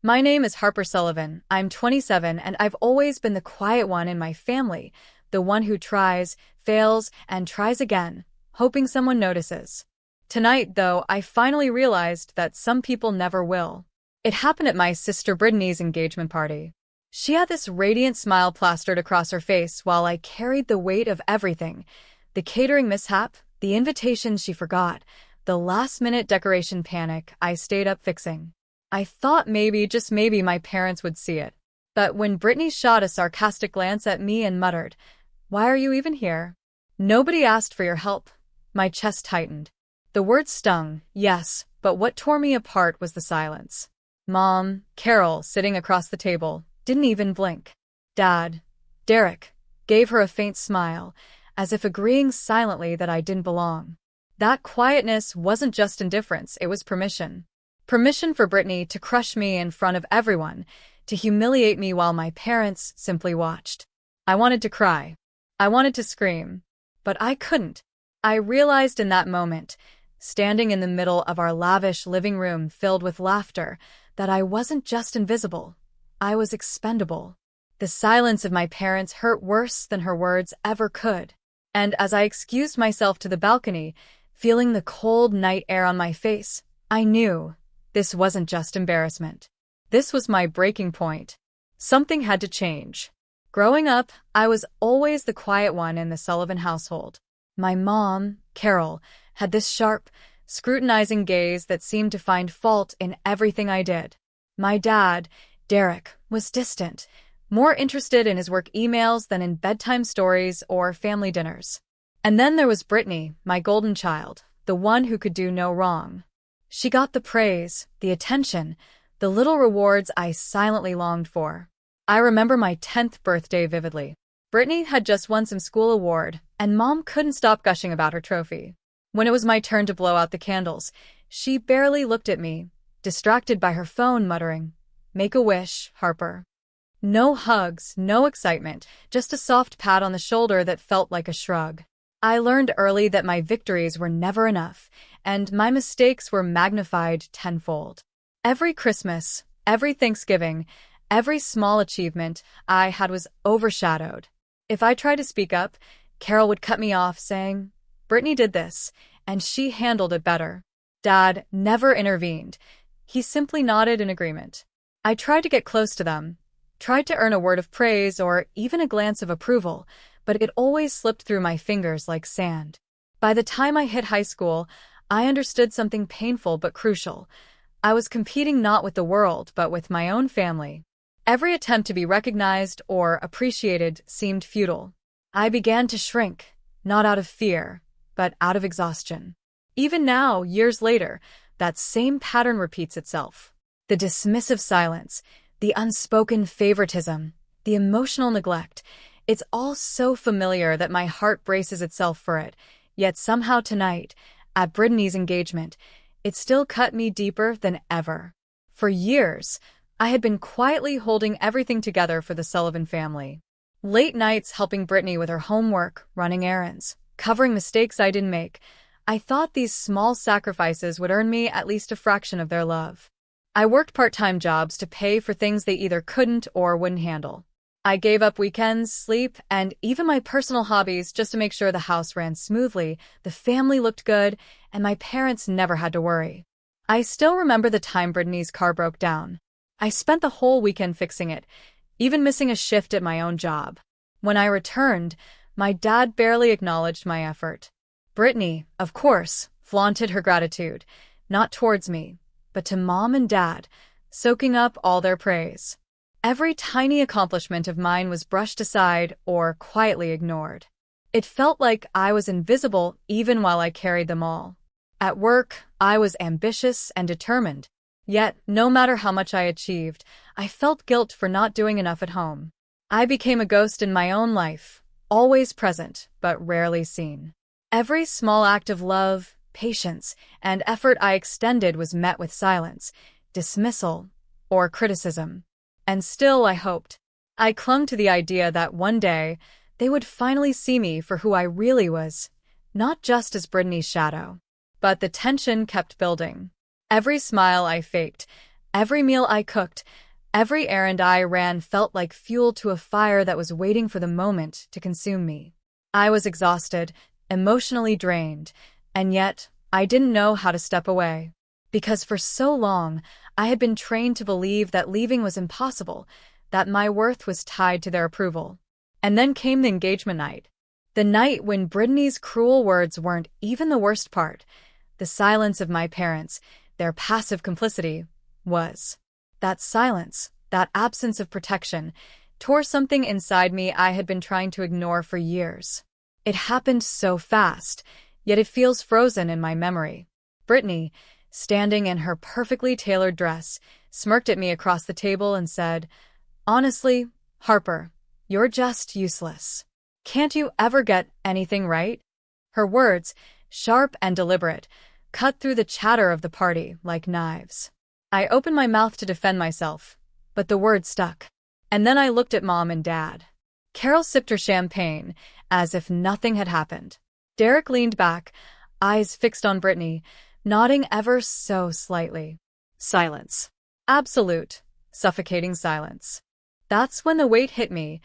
My name is Harper Sullivan. I'm 27, and I've always been the quiet one in my family, the one who tries, fails, and tries again, hoping someone notices. Tonight, though, I finally realized that some people never will. It happened at my sister Brittany's engagement party. She had this radiant smile plastered across her face while I carried the weight of everything: the catering mishap, the invitations she forgot, the last-minute decoration panic I stayed up fixing. I thought maybe, just maybe, my parents would see it. But when Brittany shot a sarcastic glance at me and muttered, "Why are you even here?" "Nobody asked for your help." My chest tightened. The words stung, yes, but what tore me apart was the silence. Mom, Carol, sitting across the table, didn't even blink. Dad, Derek, gave her a faint smile, as if agreeing silently that I didn't belong. That quietness wasn't just indifference, it was permission. Permission for Brittany to crush me in front of everyone, to humiliate me while my parents simply watched. I wanted to cry. I wanted to scream. But I couldn't. I realized in that moment, standing in the middle of our lavish living room filled with laughter, that I wasn't just invisible. I was expendable. The silence of my parents hurt worse than her words ever could. And as I excused myself to the balcony, feeling the cold night air on my face, I knew this wasn't just embarrassment. This was my breaking point. Something had to change. Growing up, I was always the quiet one in the Sullivan household. My mom, Carol, had this sharp, scrutinizing gaze that seemed to find fault in everything I did. My dad, Derek, was distant, more interested in his work emails than in bedtime stories or family dinners. And then there was Brittany, my golden child, the one who could do no wrong. She got the praise, the attention, the little rewards I silently longed for. I remember my 10th birthday vividly. Brittany had just won some school award, and Mom couldn't stop gushing about her trophy. When it was my turn to blow out the candles, she barely looked at me, distracted by her phone, muttering, "Make a wish, Harper." No hugs, no excitement, just a soft pat on the shoulder that felt like a shrug. I learned early that my victories were never enough, and my mistakes were magnified tenfold. Every Christmas, every Thanksgiving, every small achievement I had was overshadowed. If I tried to speak up, Carol would cut me off, saying, "Brittany did this, and she handled it better." Dad never intervened. He simply nodded in agreement. I tried to get close to them, tried to earn a word of praise or even a glance of approval, but it always slipped through my fingers like sand. By the time I hit high school, I understood something painful but crucial. I was competing not with the world, but with my own family. Every attempt to be recognized or appreciated seemed futile. I began to shrink, not out of fear, but out of exhaustion. Even now, years later, that same pattern repeats itself. The dismissive silence, the unspoken favoritism, the emotional neglect. It's all so familiar that my heart braces itself for it, yet somehow tonight, at Brittany's engagement, it still cut me deeper than ever. For years, I had been quietly holding everything together for the Sullivan family. Late nights helping Brittany with her homework, running errands, covering mistakes I didn't make. I thought these small sacrifices would earn me at least a fraction of their love. I worked part-time jobs to pay for things they either couldn't or wouldn't handle. I gave up weekends, sleep, and even my personal hobbies just to make sure the house ran smoothly, the family looked good, and my parents never had to worry. I still remember the time Brittany's car broke down. I spent the whole weekend fixing it, even missing a shift at my own job. When I returned, my dad barely acknowledged my effort. Brittany, of course, flaunted her gratitude, not towards me, but to Mom and Dad, soaking up all their praise. Every tiny accomplishment of mine was brushed aside or quietly ignored. It felt like I was invisible even while I carried them all. At work, I was ambitious and determined. Yet, no matter how much I achieved, I felt guilt for not doing enough at home. I became a ghost in my own life, always present, but rarely seen. Every small act of love, patience, and effort I extended was met with silence, dismissal, or criticism. And still I hoped. I clung to the idea that one day they would finally see me for who I really was, not just as Brittany's shadow. But the tension kept building. Every smile I faked, Every meal I cooked, every errand I ran felt like fuel to a fire that was waiting for the moment to consume me. I was exhausted, emotionally drained, and yet I didn't know how to step away. Because for so long, I had been trained to believe that leaving was impossible, that my worth was tied to their approval. And then came the engagement night. The night when Brittany's cruel words weren't even the worst part. The silence of my parents, their passive complicity, was. That silence, that absence of protection, tore something inside me I had been trying to ignore for years. It happened so fast, yet it feels frozen in my memory. Brittany, standing in her perfectly tailored dress, smirked at me across the table and said, "Honestly, Harper, you're just useless. Can't you ever get anything right?" Her words, sharp and deliberate, cut through the chatter of the party like knives. I opened my mouth to defend myself, but the words stuck. And then I looked at Mom and Dad. Carol sipped her champagne, as if nothing had happened. Derek leaned back, eyes fixed on Brittany, nodding ever so slightly. Silence. Absolute, suffocating silence. That's when the weight hit me,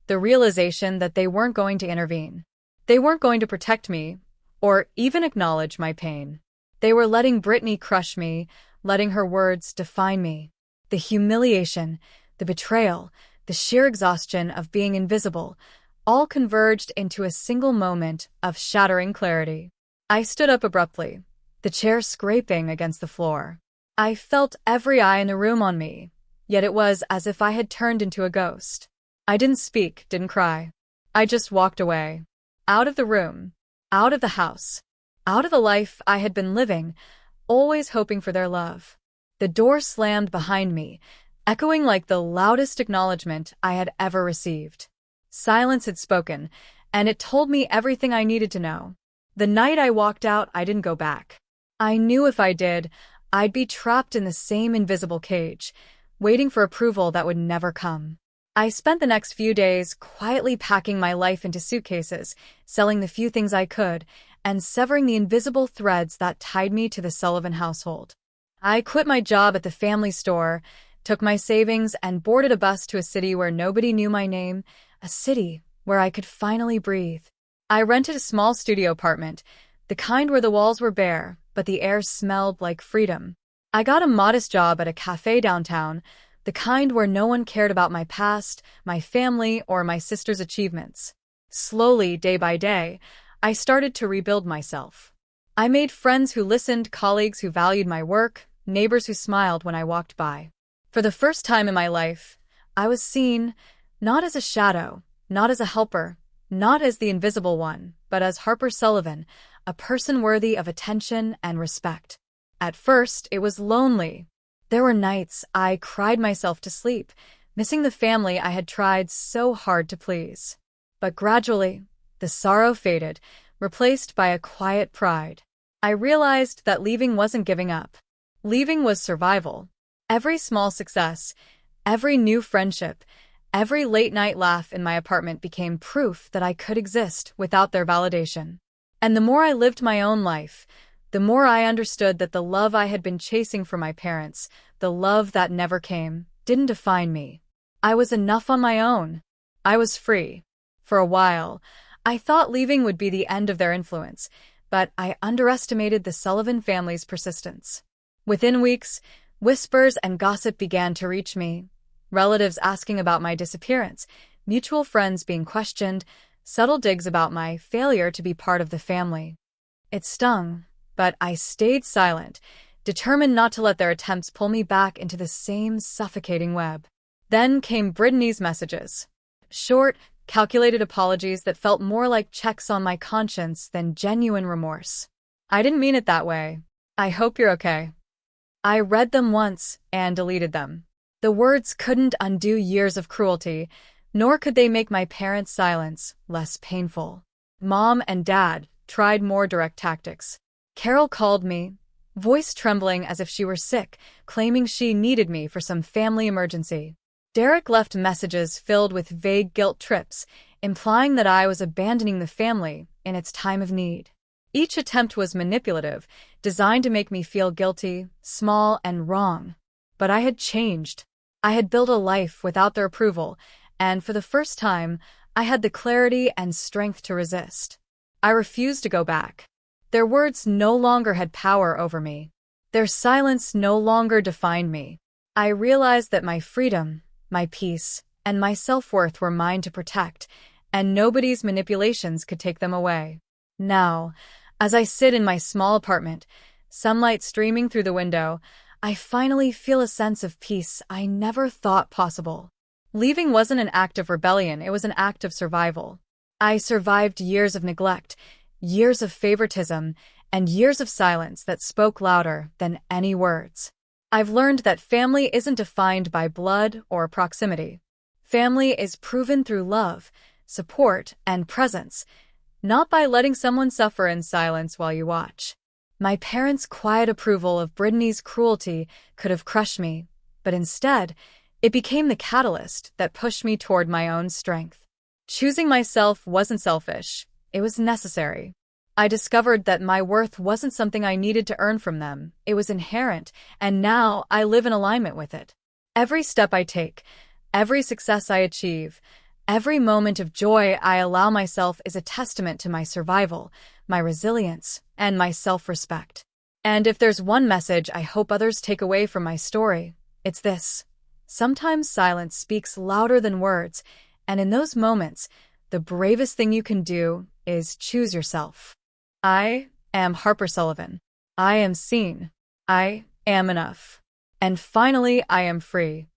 the realization that they weren't going to intervene. They weren't going to protect me, or even acknowledge my pain. They were letting Brittany crush me, letting her words define me. The humiliation, the betrayal, the sheer exhaustion of being invisible, all converged into a single moment of shattering clarity. I stood up abruptly, the chair scraping against the floor. I felt every eye in the room on me, yet it was as if I had turned into a ghost. I didn't speak, didn't cry. I just walked away. Out of the room, out of the house, out of the life I had been living, always hoping for their love. The door slammed behind me, echoing like the loudest acknowledgement I had ever received. Silence had spoken, and it told me everything I needed to know. The night I walked out, I didn't go back. I knew if I did, I'd be trapped in the same invisible cage, waiting for approval that would never come. I spent the next few days quietly packing my life into suitcases, selling the few things I could, and severing the invisible threads that tied me to the Sullivan household. I quit my job at the family store, took my savings, and boarded a bus to a city where nobody knew my name, a city where I could finally breathe. I rented a small studio apartment, the kind where the walls were bare, but the air smelled like freedom. I got a modest job at a cafe downtown, the kind where no one cared about my past, my family, or my sister's achievements. Slowly, day by day, I started to rebuild myself. I made friends who listened, colleagues who valued my work, neighbors who smiled when I walked by. For the first time in my life, I was seen, not as a shadow, not as a helper, not as the invisible one, but as Harper Sullivan, a person worthy of attention and respect. At first, it was lonely. There were nights I cried myself to sleep, missing the family I had tried so hard to please. But gradually, the sorrow faded, replaced by a quiet pride. I realized that leaving wasn't giving up. Leaving was survival. Every small success, every new friendship, every late-night laugh in my apartment became proof that I could exist without their validation. And the more I lived my own life, the more I understood that the love I had been chasing for my parents, the love that never came, didn't define me. I was enough on my own. I was free. For a while, I thought leaving would be the end of their influence, but I underestimated the Sullivan family's persistence. Within weeks, whispers and gossip began to reach me. Relatives asking about my disappearance, mutual friends being questioned, subtle digs about my failure to be part of the family. It stung, but I stayed silent, determined not to let their attempts pull me back into the same suffocating web. Then came Brittany's messages. Short, calculated apologies that felt more like checks on my conscience than genuine remorse. "I didn't mean it that way. I hope you're okay." I read them once and deleted them. The words couldn't undo years of cruelty, nor could they make my parents' silence less painful. Mom and Dad tried more direct tactics. Carol called me, voice trembling as if she were sick, claiming she needed me for some family emergency. Derek left messages filled with vague guilt trips, implying that I was abandoning the family in its time of need. Each attempt was manipulative, designed to make me feel guilty, small, and wrong. But I had changed. I had built a life without their approval, and for the first time, I had the clarity and strength to resist. I refused to go back. Their words no longer had power over me. Their silence no longer defined me. I realized that my freedom, my peace, and my self-worth were mine to protect, and nobody's manipulations could take them away. Now, as I sit in my small apartment, sunlight streaming through the window, I finally feel a sense of peace I never thought possible. Leaving wasn't an act of rebellion, it was an act of survival. I survived years of neglect, years of favoritism, and years of silence that spoke louder than any words. I've learned that family isn't defined by blood or proximity. Family is proven through love, support, and presence, not by letting someone suffer in silence while you watch. My parents' quiet approval of Brittany's cruelty could have crushed me, but instead, it became the catalyst that pushed me toward my own strength. Choosing myself wasn't selfish, it was necessary. I discovered that my worth wasn't something I needed to earn from them, it was inherent, and now I live in alignment with it. Every step I take, every success I achieve, every moment of joy I allow myself is a testament to my survival, my resilience, and my self-respect. And if there's one message I hope others take away from my story, it's this. Sometimes silence speaks louder than words, and in those moments, the bravest thing you can do is choose yourself. I am Harper Sullivan. I am seen. I am enough. And finally, I am free.